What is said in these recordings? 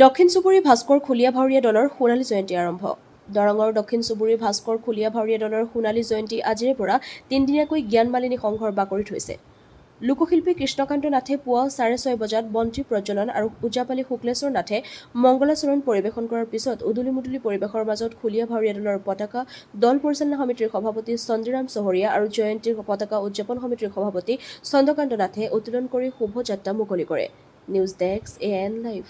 দক্ষিণ চুবুৰী ভাস্কৰ খুলীয়া ভাৱৰীয়া দলৰ সোণালী জয়ন্তী আৰম্ভ। দৰঙৰ দক্ষিণ চুবুৰী ভাস্কৰ খুলীয়া ভাৱৰীয়া দলৰ সোণালী জয়ন্তী আজিৰে পৰা তিনিদিনীয়াকৈ জ্ঞান মালিনী সংঘৰ বাকৰিত হৈছে। লোকশিল্পী কৃষ্ণকান্ত নাথে পুৱা 6:30 বজাত বন্তি প্ৰজ্বলন আৰু ওজাপালি শুক্লেশ্বৰ নাথে মংগলাচৰণ পৰিৱেশন কৰাৰ পিছত উদুলি মুদুলি পৰিৱেশৰ মাজত খুলীয়া ভাৱৰীয়া দলৰ পতাকা দল পৰিচালনা সমিতিৰ সভাপতি চন্দিৰাম চহৰীয়া আৰু জয়ন্তীৰ পতাকা উদযাপন সমিতিৰ সভাপতি চন্দ্ৰকান্ত নাথে উত্তোলন কৰি শোভাযাত্ৰা মুকলি কৰে। News desk AN live.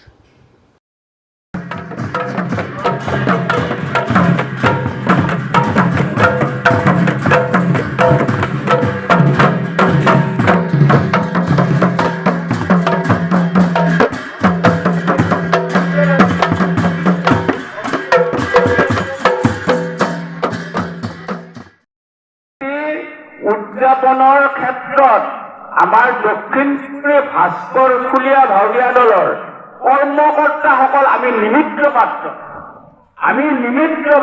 উদযাপনৰ ক্ষেত্ৰত আমাৰ দক্ষিণ চুবুৰী ভাস্কৰ খুলীয়া ভাৱৰীয়া দলৰ কৰ্মকৰ্তাসকল আমি নিমিত্ত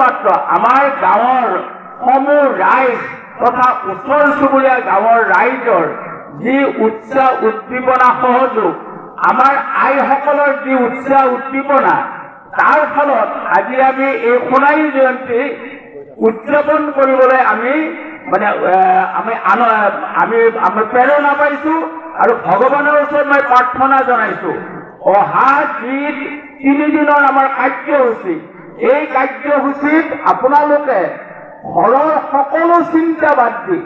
মাত্ৰ। আমাৰ গাঁৱৰ সমূহ ৰাইজ তথা ওচৰ চুবুৰীয়া গাঁৱৰ ৰাইজৰ যি উৎসাহ উদ্দীপনা সহযোগ, আমাৰ আইসকলৰ যি উৎসাহ উদ্দীপনা, তাৰ ফলত আজি আমি এই সোণালী জয়ন্তী উদযাপন কৰিবলৈ আমি প্ৰেৰণা পাইছো আৰু ভগৱানৰ ওচৰত মই প্ৰাৰ্থনা জনাইছো। অহা যি 3 দিনৰ আমাৰ কাৰ্যসূচী, এই কাৰ্যসূচীত আপোনালোকে ঘৰৰ সকলো চিন্তা বাদ দি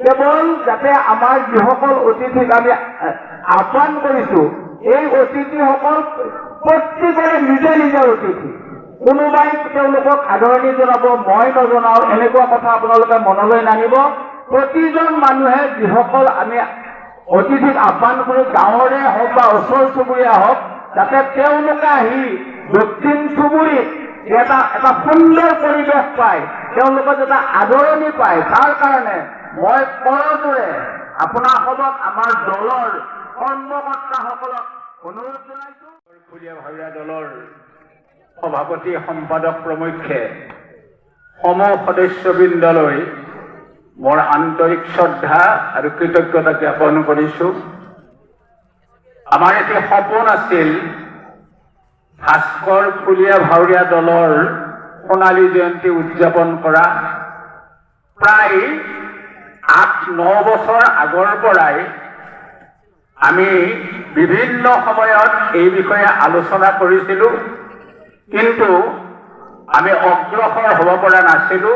কেৱল যাতে আমাৰ যিসকল অতিথিক আমি আহ্বান কৰিছো, এই অতিথিসকল প্ৰত্যেকৰে নিজৰ অতিথি। কোনোবাই তেওঁলোকক আদৰণি জনাব, মই নজনাও, এনেকুৱা কথা আপোনালোকে মনলৈ নানিব। প্ৰতিজন মানুহে যিসকল আমি অতিথিক আহ্বান কৰি গাঁৱৰে হওক বা ওচৰ চুবুৰীয়া হওক, যাতে তেওঁলোকে আহি দক্ষিণ চুবুৰীত এটা সুন্দৰ পৰিৱেশ পায়, তেওঁলোকে যাতে আদৰণি পায়, তাৰ কাৰণে মই কৰজোৰে আপোনাসকলক আমাৰ দলৰ কৰ্মকৰ্তাসকলক অনুৰোধ জনাইছো। খুলীয়া ভাৱৰীয়া দলৰ সভাপতি সম্পাদক প্ৰমুখ্যে সমূহ সদস্যবৃন্দলৈ মোৰ আন্তৰিক শ্ৰদ্ধা আৰু কৃতজ্ঞতা জ্ঞাপন কৰিছো। আমাৰ এটি সপোন আছিল ভাস্কৰ খুলীয়া ভাৱৰীয়া দলৰ সোণালী জয়ন্তী উদযাপন কৰা। প্ৰায় 8-9 বছৰ আগৰ পৰাই আমি বিভিন্ন সময়ত এই বিষয়ে আলোচনা কৰিছিলো, কিন্তু আমি অগ্ৰসৰ হ'ব পৰা নাছিলো।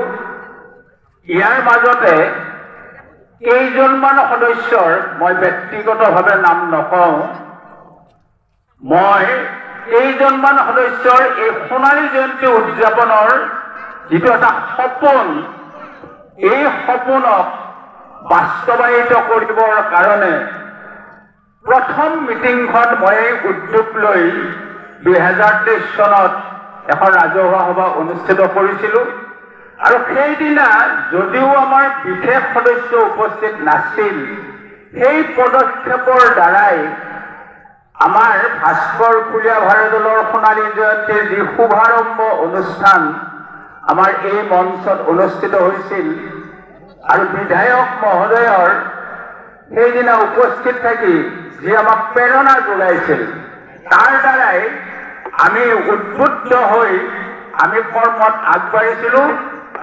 ইয়াৰ মাজতে কেইজনমান সদস্যৰ, মই ব্যক্তিগতভাৱে নাম নকওঁ, মই কেইজনমান সদস্যৰ এই সোণালী জয়ন্তী উদযাপনৰ যিটো এটা সপোন, এই সপোনক বাস্তৱায়িত কৰিবৰ কাৰণে প্ৰথম মিটিংখন মই উদ্যোগ লৈ 2023 চনত এখন ৰাজহুৱা সভা অনুষ্ঠিত কৰিছিলো। আৰু সেইদিনা যদিও আমাৰ বিশেষ সদস্য উপস্থিত নাছিল, সেই পদক্ষেপৰ দ্বাৰাই আমাৰ ভাস্কৰ খুলীয়া ভাৱৰীয়া দলৰ সোণালী জয়ন্তীৰ যি শুভাৰম্ভ অনুষ্ঠান আমাৰ এই মঞ্চত অনুষ্ঠিত হৈছিল, আৰু বিধায়ক মহোদয়ৰ সেইদিনা উপস্থিত থাকি যি আমাক প্ৰেৰণা যোগাইছিল, তাৰ দ্বাৰাই আমি উদ্বুদ্ধ হৈ আমি কৰ্মত আগবাঢ়িছিলো।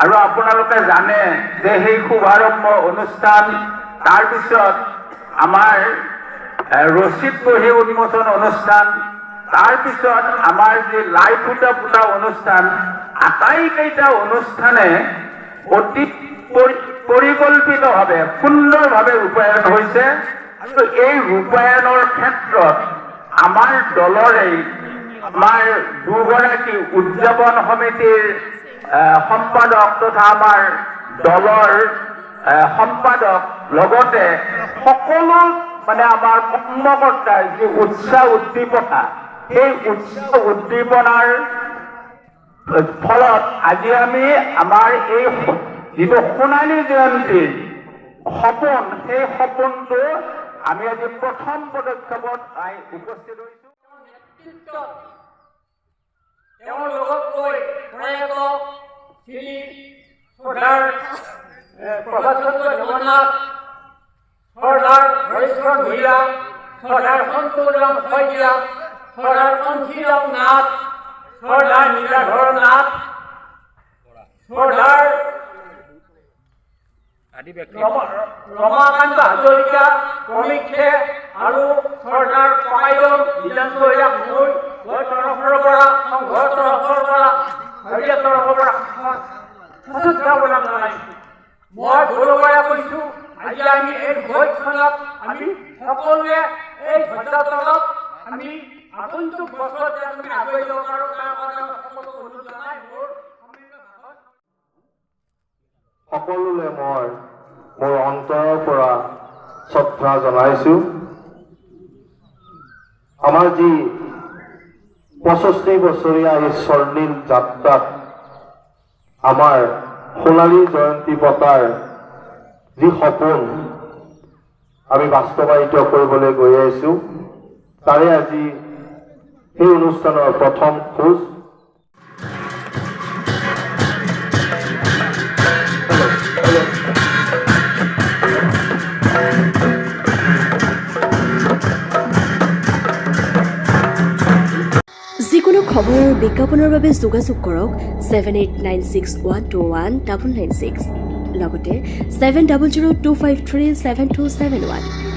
আৰু আপোনালোকে জানে যে সেই শুভাৰম্ভ অনুষ্ঠান, তাৰপিছত আমাৰ ৰচিদ বহী উন্মোচন অনুষ্ঠান, তাৰপিছত আমাৰ যি লাই ফুটা অনুষ্ঠান, আটাইকেইটা অনুষ্ঠানে অতি পৰিকল্পিতভাৱে সুন্দৰভাৱে ৰূপায়ণ হৈছে। আৰু এই ৰূপায়ণৰ ক্ষেত্ৰত আমাৰ দলৰে আমাৰ দুগৰাকী উদযাপন সমিতিৰ সম্পাদক তথা আমাৰ দলৰ সম্পাদক, লগতে সকলো আমাৰ কৰ্মকৰ্তাৰ যি উৎসাহ উদ্দীপনা, সেই উৎসাহ উদ্দীপনাৰ ফলত আজি আমি আমাৰ এই যিটো সোণালী জয়ন্তীৰ সপোন, সেই সপোনটো আমি আজি প্ৰথম পদক্ষেপত উপস্থিত হৈছো। তেওঁৰ লগত গৈ প্ৰয়াত শ্ৰী সৰ্দাৰ প্ৰভাত চন্দ্ৰ জগন্নাথ, সৰ্দাৰ হৰিশ্চন্দ্ৰ ভূঞা, সৰ্দাৰ সন্তোষৰাম শইকীয়া, সৰ্দাৰ কণ্ঠীৰাম নাথ, সৰ্দাৰ নীলাধৰ নাথ, সৰ্দাৰ ৰমাকান্ত হাজৰিকা প্ৰমুখ্যে আৰু সৰ্দাৰ ককাইদেউ বিধান চহিদা মোৰ তৰফৰ পৰা সংঘৰ তৰফৰ পৰা হেৰিয়াৰ তৰফৰ পৰা সচেতন প্ৰদান জনাইছোঁ। মই গৌৰৱেৰে কৈছোঁ, আজি আমি এই ভোটখনত আমি সকলোৱে এই ধ্বজা তলত আমি আগন্তুক বছৰত যে আমি আগুৱাই যাব পাৰোঁ তাৰ কাৰণে সকলো অনুৰোধ জনাই মোৰ সকলোলৈ মই মোৰ অন্তৰৰ পৰা শ্ৰদ্ধা জনাইছোঁ। আমাৰ যি 65 বছৰীয়া এই স্বৰ্ণিল যাত্ৰাত আমাৰ সোণালী জয়ন্তী পতাৰ যি সপোন আমি বাস্তৱায়িত কৰিবলৈ গৈ আছোঁ, তাৰে আজি সেই অনুষ্ঠানৰ প্ৰথম খোজ। যিকোনো খবৰ আৰু বিজ্ঞাপনৰ বাবে যোগাযোগ কৰক 7896121996 লগতে 7002537271।